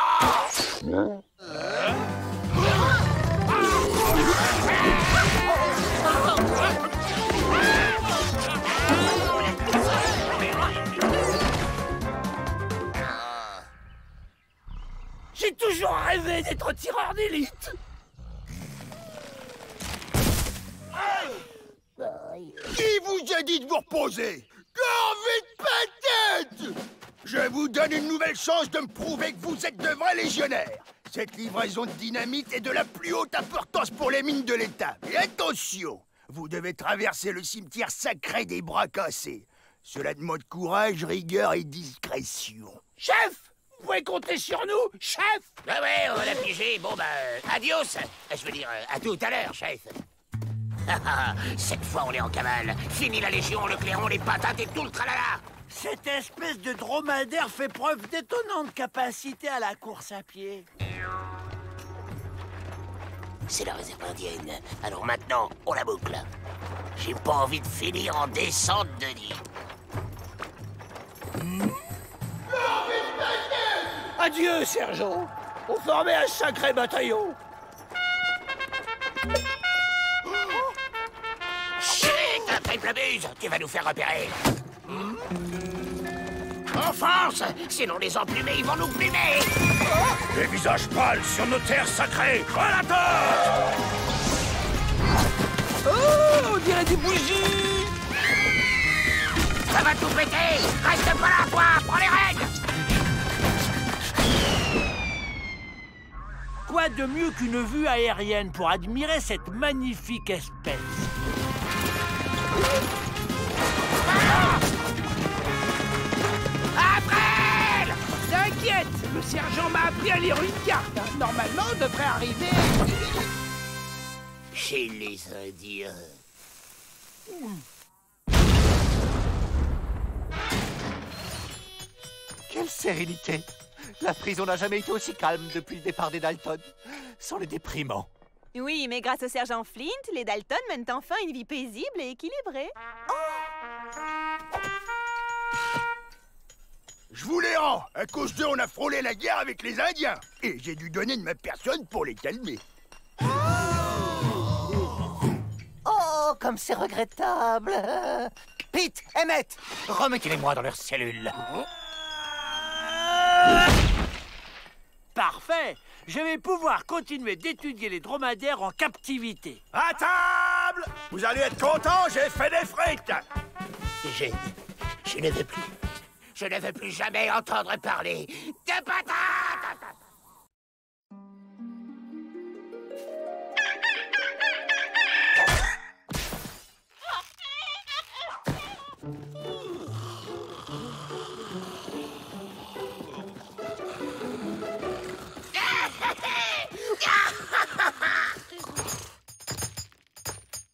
J'ai toujours rêvé d'être tireur d'élite. Qui vous a dit de vous reposer? Corvée de patates! Je vous donne une nouvelle chance de me prouver que vous êtes de vrais légionnaires. Cette livraison de dynamite est de la plus haute importance pour les mines de l'État. Et attention, vous devez traverser le cimetière sacré des bras cassés. Cela demande courage, rigueur et discrétion. Chef, vous pouvez compter sur nous, chef. Ah ouais, on l'a pigé. Bon, adios. Je veux dire, à tout à l'heure, chef. Cette fois, on est en cavale. Fini la Légion, le clairon, les patates et tout le tralala. Cette espèce de dromadaire fait preuve d'étonnante capacité à la course à pied. C'est la réserve indienne. Alors maintenant, on la boucle. J'ai pas envie de finir en descente de nid. Adieu, sergent. On formait un sacré bataillon. Chut, un triple buse. Tu vas nous faire repérer. On fonce, sinon les emplumés, ils vont nous plumer. Les visages pâles sur nos terres sacrées. À la tête! bougie! Ça va tout péter! Reste pas là, toi! Prends les règles! Quoi de mieux qu'une vue aérienne pour admirer cette magnifique espèce? Après elle! T'inquiète, le sergent m'a appris à lire une carte. Normalement, on devrait arriver... Chez les Indiens. Quelle sérénité! La prison n'a jamais été aussi calme depuis le départ des Dalton. Sans les déprimants. Oui, mais grâce au sergent Flint, les Dalton mènent enfin une vie paisible et équilibrée. Je vous les rends. À cause d'eux, on a frôlé la guerre avec les Indiens. Et j'ai dû donner de ma personne pour les calmer. Oh, comme c'est regrettable! Pete, Emmett, remettez-les-moi dans leur cellule. Parfait! Je vais pouvoir continuer d'étudier les dromadaires en captivité. À table! Vous allez être contents, j'ai fait des frites. Je ne veux plus. Je ne veux plus jamais entendre parler de patates!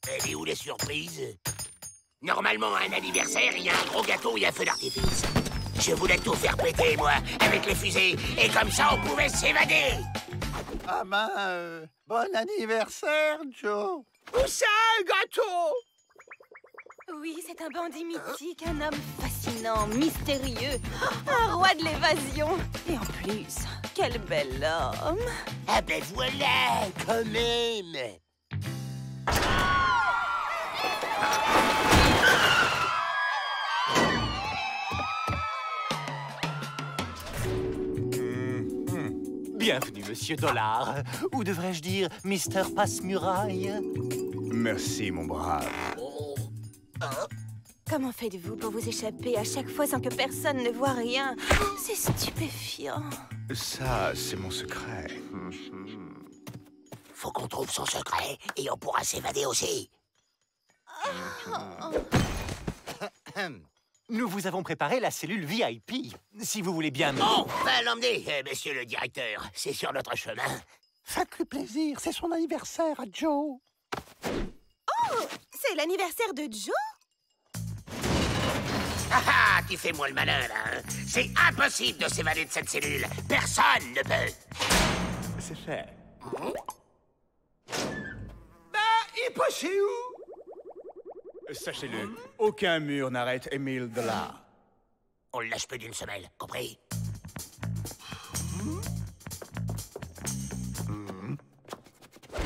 Elle est où la surprise? Normalement, à un anniversaire, il y a un gros gâteau et un feu d'artifice. Je voulais tout faire péter, moi, avec les fusées, et comme ça, on pouvait s'évader. Ah ben, bon anniversaire, Joe. Où ça, un gâteau? Oui, c'est un bandit mythique, un homme fascinant, mystérieux, un roi de l'évasion. Et en plus, quel bel homme. Ah ben voilà, quand même. Bienvenue, Monsieur Dollar. Ou devrais-je dire, Mister Passe-Muraille? Merci, mon brave. Comment faites-vous pour vous échapper à chaque fois sans que personne ne voit rien? C'est stupéfiant. Ça, c'est mon secret. Faut qu'on trouve son secret, et on pourra s'évader aussi. Nous vous avons préparé la cellule VIP, si vous voulez bien... Oh, va l'emmener, monsieur le directeur. C'est sur notre chemin. Faites-lui plaisir, c'est son anniversaire à Joe. Oh, c'est l'anniversaire de Joe? Ah ah, tu fais moi le malin, là. Hein? C'est impossible de s'évader de cette cellule. Personne ne peut. C'est fait. Bah, il est passé où? Sachez-le, aucun mur n'arrête Émile Dollar. On le lâche plus d'une semelle, compris?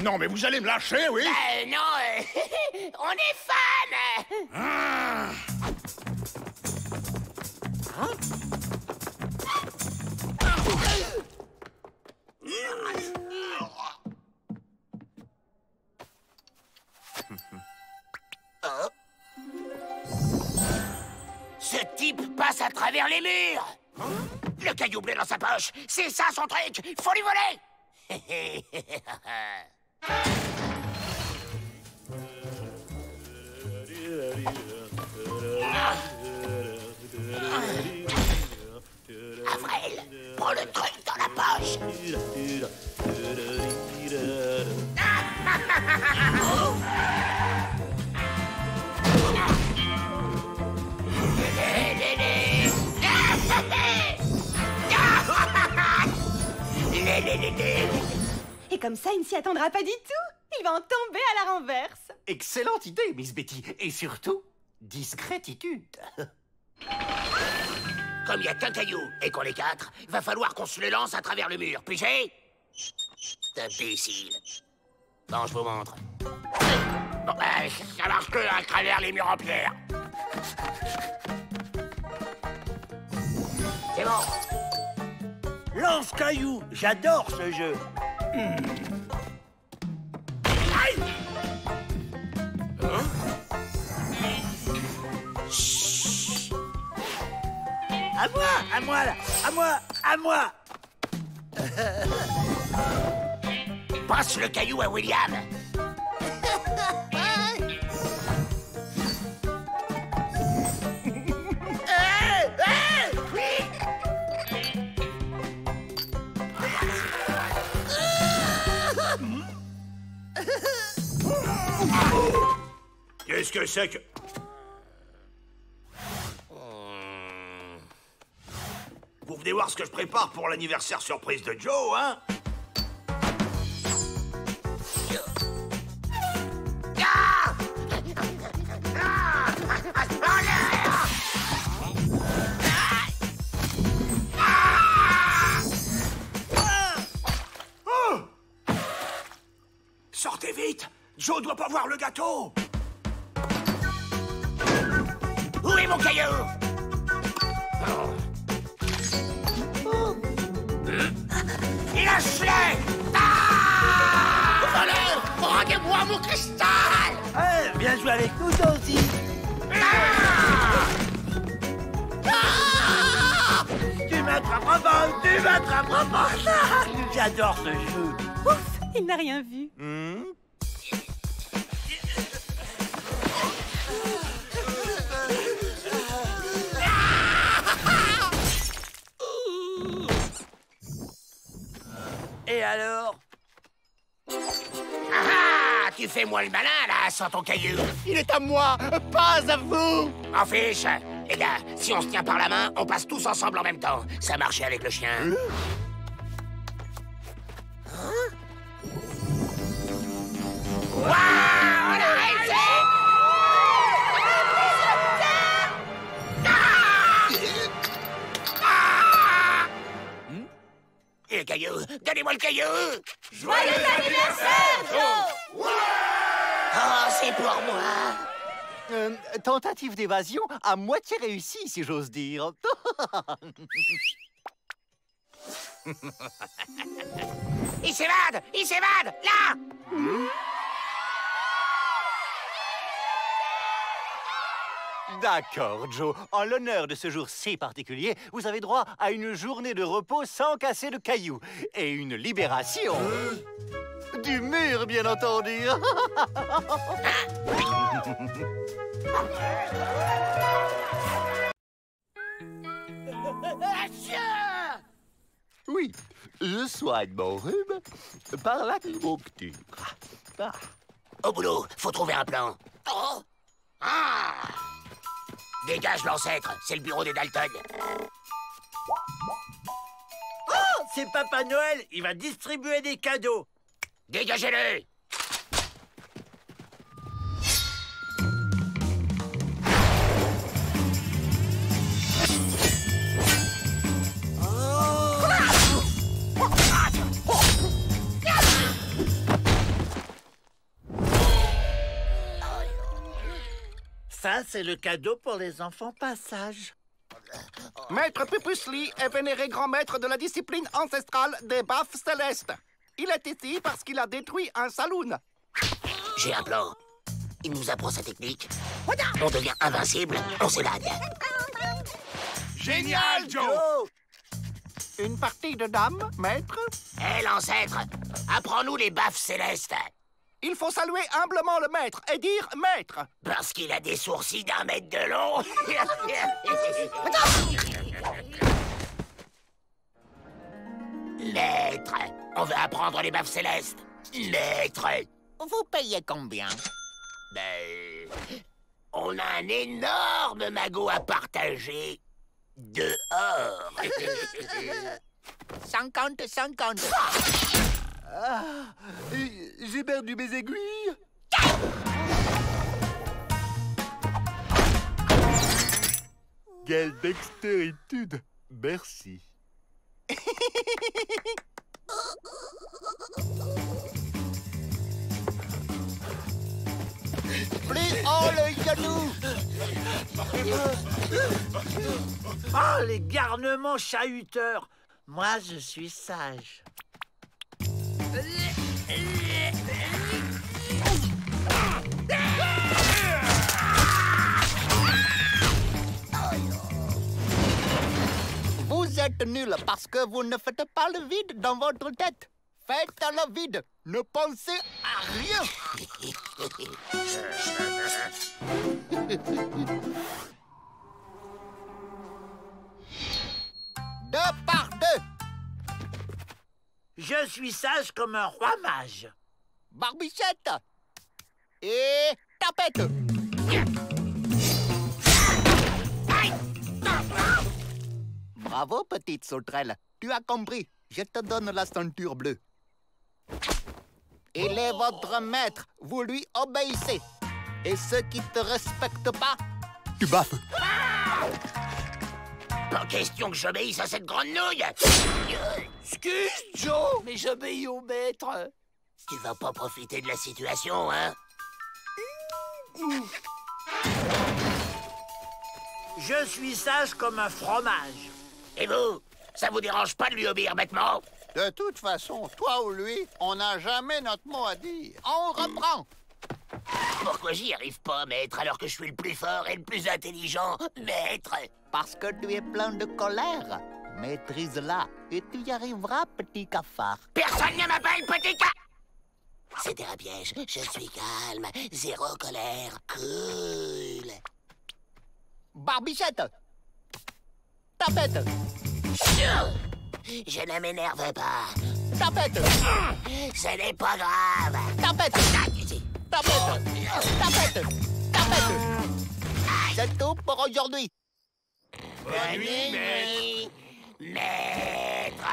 Non, mais vous allez me lâcher, oui? Non, on est fans! Ah. Ce type passe à travers les murs! Le caillou bleu dans sa poche, c'est ça son truc! Faut lui voler! Avril, prends le truc dans la poche! Et comme ça, il ne s'y attendra pas du tout. Il va en tomber à la renverse. Excellente idée, Miss Betty. Et surtout, discrétitude. Comme il n'y a qu'un caillou et qu'on est 4, va falloir qu'on se le lance à travers le mur. Pigé? Imbécile. Bon, je vous montre. Bon, ça marche que à travers les murs en pierre. C'est bon. Lance-caillou, j'adore ce jeu. Aïe! Hein? À moi, là. À moi. Passe le caillou à William. Qu'est-ce que c'est que... Vous venez voir ce que je prépare pour l'anniversaire surprise de Joe, hein? Sortez vite! Joe doit pas voir le gâteau! Où est mon caillou? Lâche-le! Voleur! Rendez-moi mon cristal! Ouais, viens jouer avec nous, toi aussi. Tu m'attraperas pas! Tu m'attraperas pas! J'adore ce jeu. Ouf, il n'a rien vu. Et alors? Ah! Tu fais moi le malin, là, sans ton caillou. Il est à moi, pas à vous. En fiche. Les gars, si on se tient par la main, on passe tous ensemble en même temps. Ça marchait avec le chien. Waouh! On a réussi! Et le caillou! Donnez-moi le caillou! Joyeux anniversaire, Joe! Oh, c'est pour moi! Tentative d'évasion à moitié réussie, si j'ose dire. Il s'évade! Il s'évade! Là! D'accord, Joe. En l'honneur de ce jour si particulier, vous avez droit à une journée de repos sans casser de cailloux. Et une libération. Du mur, bien entendu. Oui, je soigne mon rhume par l'acupuncture. Au boulot, faut trouver un plan. Oh! Ah! Dégage l'ancêtre, c'est le bureau des Dalton. Oh, c'est Papa Noël. Il va distribuer des cadeaux. Dégagez-le! Ça, c'est le cadeau pour les enfants pas sages. Maître Pupusli est vénéré grand maître de la discipline ancestrale des baffes célestes. Il est ici parce qu'il a détruit un saloon. J'ai un plan. Il nous apprend sa technique. On devient invincible, on s'évade. Génial, Joe! Une partie de dames, maître? Hé, l'ancêtre, apprends-nous les baffes célestes. Il faut saluer humblement le maître et dire maître. Parce qu'il a des sourcils d'1 mètre de long. Maître, on veut apprendre les baffes célestes. Maître. Vous payez combien? Ben, on a un énorme magot à partager. Dehors. 50-50. Ah, j'ai perdu mes aiguilles. Quelle dextéritude. Merci. Plus haut le genou. Oh, les garnements chahuteurs. Moi, je suis sage. êtes nul parce que vous ne faites pas le vide dans votre tête. Faites le vide. Ne pensez à rien. Deux par deux. Je suis sage comme un roi mage. Barbichette. Et tapette. Bravo, petite sauterelle. Tu as compris. Je te donne la ceinture bleue. Il est votre maître. Vous lui obéissez. Et ceux qui te respectent pas, tu baffes. Pas question que j'obéisse à cette grande nouille. Excuse, Joe, mais j'obéis au maître. Tu vas pas profiter de la situation, hein? Je suis sage comme un fromage. Et vous? Ça vous dérange pas de lui obéir bêtement? De toute façon, toi ou lui, on n'a jamais notre mot à dire. On reprend. Pourquoi j'y arrive pas, maître, alors que je suis le plus fort et le plus intelligent, maître? Parce que tu es plein de colère. Maîtrise-la et tu y arriveras, petit cafard. Personne ne m'appelle petit ca... C'était un piège. Je suis calme, zéro colère, cool. Barbichette. Tapette. Je ne m'énerve pas. Tapette. Ce n'est pas grave. Tapette. Tapette. Tapette. Tapette. C'est tout pour aujourd'hui. Bonne nuit, maître.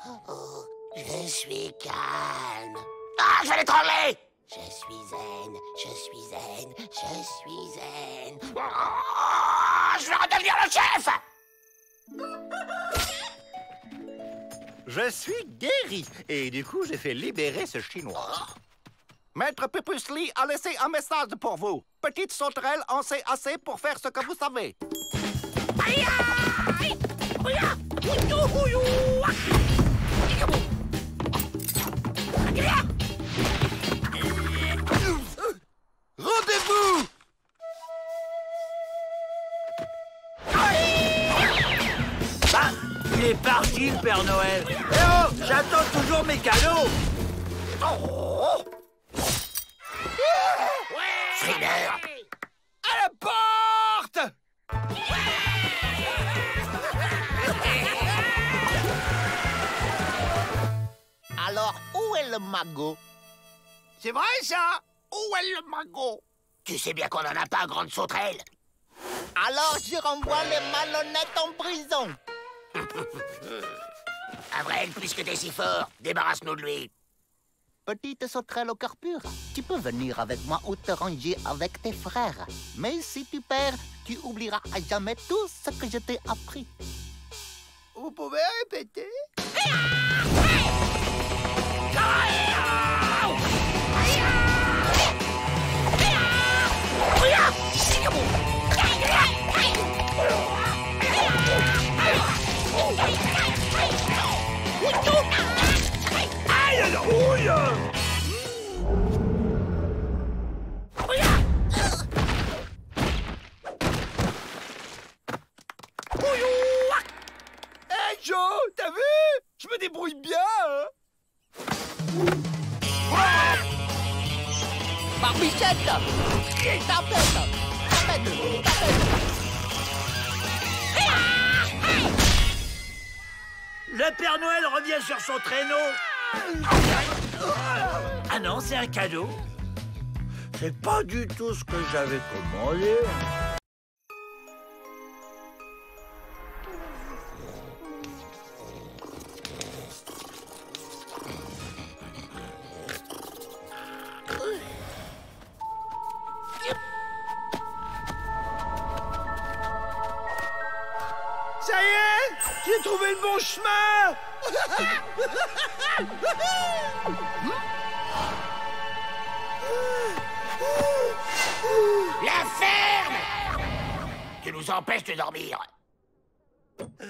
Oh, je suis calme. Ah, je vais l'étrangler. Je suis zen, je suis zen, je suis zen. Oh, je vais redevenir le chef. Je suis guéri et du coup, j'ai fait libérer ce Chinois. Maître Pipusli a laissé un message pour vous. Petite sauterelle en sait assez pour faire ce que vous savez. Aïe, aïe. Rendez-vous! Bah, il est parti, le Père Noël. Eh oh, j'attends toujours mes cadeaux. Thriller. À la porte! Alors, où est le magot? C'est vrai, ça? Où est le magot? Tu sais bien qu'on en a pas, grande sauterelle. Alors, je renvoie les malhonnêtes en prison. Avril, puisque t'es si fort, débarrasse-nous de lui. Petite sauterelle au cœur pur, tu peux venir avec moi ou te ranger avec tes frères. Mais si tu perds, tu oublieras à jamais tout ce que je t'ai appris. Vous pouvez répéter? Hey Joe, t'as vu? Je me débrouille bien, hein? Barbichette! Tapette! Tapette! Tapette! Le Père Noël revient sur son traîneau. Ah non, c'est un cadeau. C'est pas du tout ce que j'avais commandé. Ça y est, j'ai trouvé le bon chemin. La ferme! Tu nous empêches de dormir.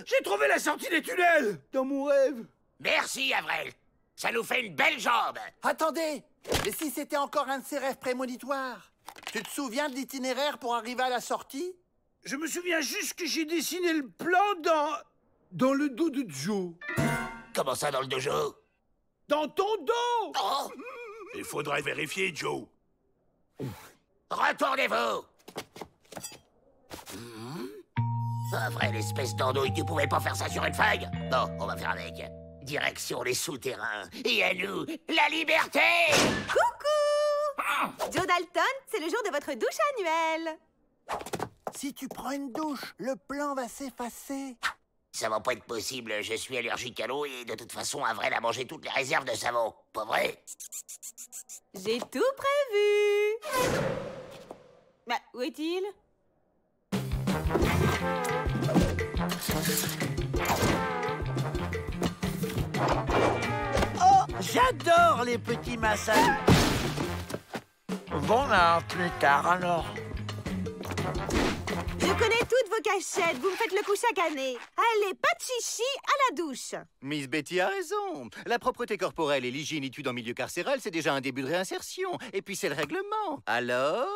J'ai trouvé la sortie des tunnels dans mon rêve. Merci, Avril. Ça nous fait une belle jambe. Attendez! Mais si c'était encore un de ces rêves prémonitoires? Tu te souviens de l'itinéraire pour arriver à la sortie? Je me souviens juste que j'ai dessiné le plan dans... Dans le dos de Joe. Comment ça, dans le dojo? Dans ton dos! Oh! Il faudrait vérifier, Joe. Retournez-vous! Pas vrai, l'espèce d'andouille, tu pouvais pas faire ça sur une feuille? Bon, on va faire avec. Direction les souterrains. Et à nous, la liberté! Coucou! Joe Dalton, c'est le jour de votre douche annuelle. Si tu prends une douche, le plan va s'effacer. Ça va pas être possible, je suis allergique à l'eau et de toute façon, Avril a mangé toutes les réserves de savon. Pas vrai? J'ai tout prévu. Bah, où est-il? Oh, j'adore les petits massages. Bon, plus tard alors. Je connais toutes vos cachettes. Vous me faites le coup chaque année. Allez, pas de chichi à la douche. Miss Betty a raison. La propreté corporelle et l'hygiénitude en milieu carcéral, c'est déjà un début de réinsertion. Et puis c'est le règlement. Alors...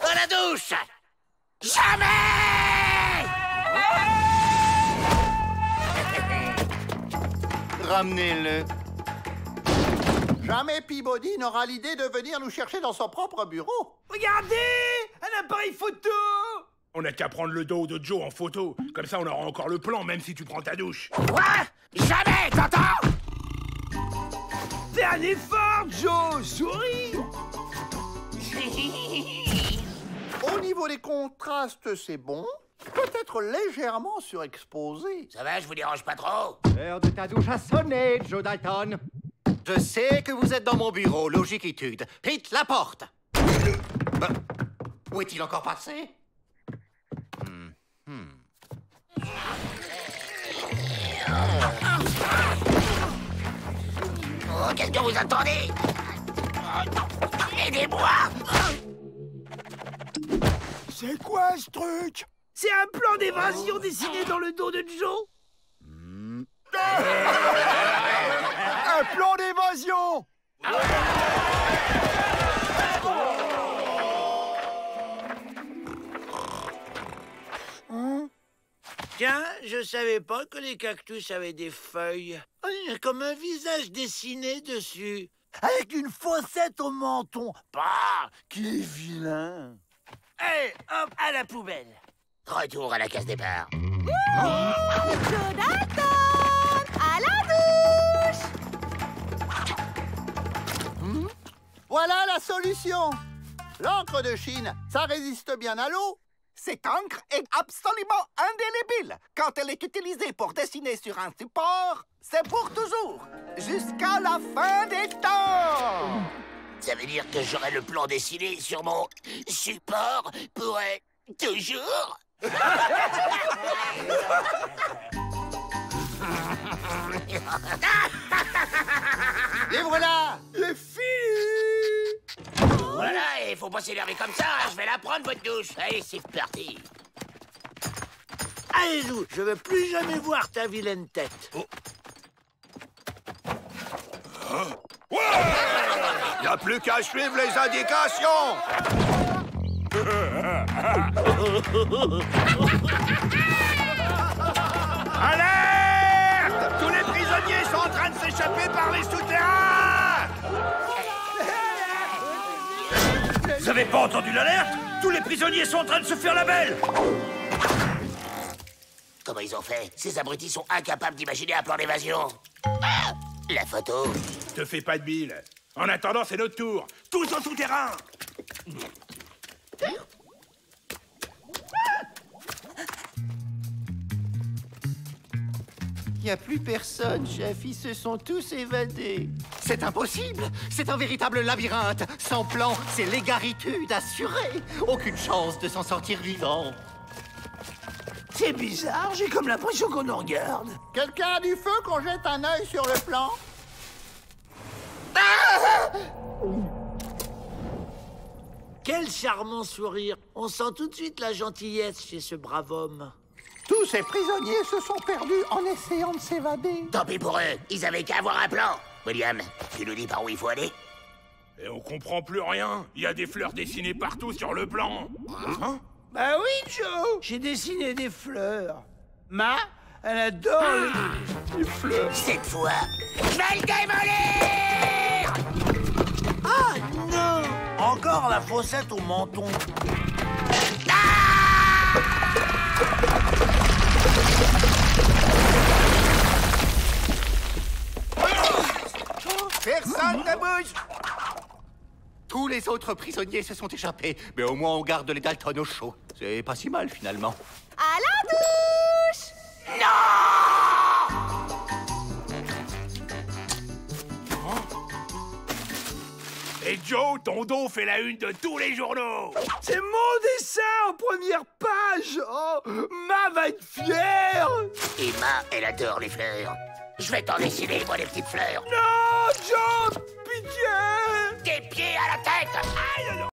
À la douche! Jamais! Ramenez-le. Jamais Peabody n'aura l'idée de venir nous chercher dans son propre bureau. Regardez! Un appareil photo! On n'a qu'à prendre le dos de Joe en photo. Comme ça, on aura encore le plan, même si tu prends ta douche. Quoi? Jamais, t'entends? Fais un effort, Joe! Souris! Au niveau des contrastes, c'est bon. Peut-être légèrement surexposé. Ça va, je vous dérange pas trop? L'heure de ta douche a sonné, Joe Dalton. Je sais que vous êtes dans mon bureau, logiquitude. Pete, la porte. Où est-il encore passé? Oh, qu'est-ce que vous attendez? Aidez-moi! C'est quoi ce truc? C'est un plan d'évasion dessiné dans le dos de Joe? Un plan d'évasion! Tiens, je savais pas que les cactus avaient des feuilles. Oh, il y a comme un visage dessiné dessus. Avec une fossette au menton. Bah, qui est vilain. Allez, hop, à la poubelle. Retour à la case départ. Joe Dalton, à la douche. Voilà la solution. L'encre de Chine, ça résiste bien à l'eau. Cette encre est absolument indélébile. Quand elle est utilisée pour dessiner sur un support, c'est pour toujours, jusqu'à la fin des temps. Ça veut dire que j'aurai le plan dessiné sur mon support pour toujours? Et voilà. Les filles. Voilà, il faut pas s'énerver comme ça, hein. Je vais la prendre, votre douche. Allez, c'est parti. Allez, Lou, je veux plus jamais voir ta vilaine tête. Y a plus qu'à suivre les indications. Alerte! Tous les prisonniers sont en train de s'échapper par les souterrains! Vous avez pas entendu l'alerte? Tous les prisonniers sont en train de se faire la belle! Comment ils ont fait? Ces abrutis sont incapables d'imaginer un plan d'évasion. Ah! La photo. Te fais pas de bile. En attendant, c'est notre tour. Tous au souterrain! Il n'y a plus personne, chef. Ils se sont tous évadés. C'est impossible. C'est un véritable labyrinthe. Sans plan, c'est l'égaritude assurée. Aucune chance de s'en sortir vivant. C'est bizarre, j'ai comme l'impression qu'on nous regarde. Quelqu'un a du feu qu'on jette un œil sur le plan? Quel charmant sourire. On sent tout de suite la gentillesse chez ce brave homme. Tous ces prisonniers se sont perdus en essayant de s'évader. Tant pis pour eux, ils avaient qu'à avoir un plan. William, tu nous dis par où il faut aller? Et on comprend plus rien. Il y a des fleurs dessinées partout sur le plan. Hein? Bah oui, Joe, j'ai dessiné des fleurs. Ma, Elle adore les fleurs. Cette fois, je vais le démolir! Ah non! Encore la fossette au menton. Personne ne bouge! Tous les autres prisonniers se sont échappés, mais au moins on garde les Dalton au chaud. C'est pas si mal, finalement. À la douche! Et Joe, ton dos fait la une de tous les journaux. C'est mon dessin en première page. Oh, Ma va être fière. Et Ma, elle adore les fleurs. Je vais t'en dessiner, moi, les petites fleurs. Non, Joe, pitié. Des pieds à la tête! Aïe!